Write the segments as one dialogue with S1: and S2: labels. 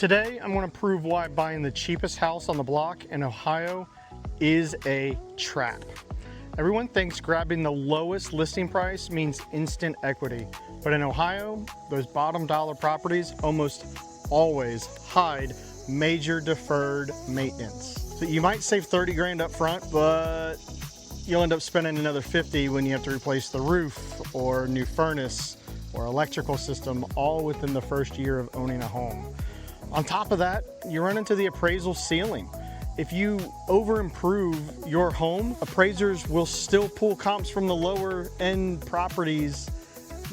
S1: Today, I'm going to prove why buying the cheapest house on the block in Ohio is a trap. Everyone thinks grabbing the lowest listing price means instant equity, but in Ohio, those bottom dollar properties almost always hide major deferred maintenance. So you might save 30 grand up front, but you'll end up spending another 50 when you have to replace the roof or new furnace or electrical system, all within the first year of owning a home. On top of that, you run into the appraisal ceiling. If you over improve your home, appraisers will still pull comps from the lower end properties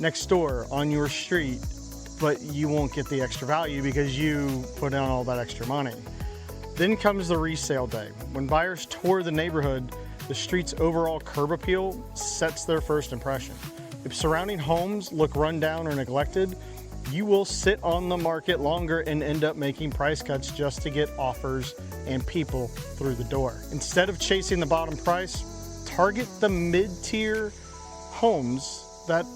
S1: next door on your street, but you won't get the extra value because you put in all that extra money. Then comes the resale day. When buyers tour the neighborhood, the street's overall curb appeal sets their first impression. If surrounding homes look run down or neglected, you will sit on the market longer and end up making price cuts just to get offers and people through the door. Instead of chasing the bottom price, target the mid-tier homes that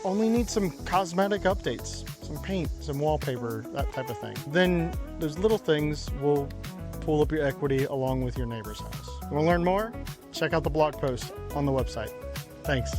S1: only need some cosmetic updates, some paint, some wallpaper, that type of thing. Then those little things will pull up your equity along with your neighbor's house. Want to learn more? Check out the blog post on the website. Thanks.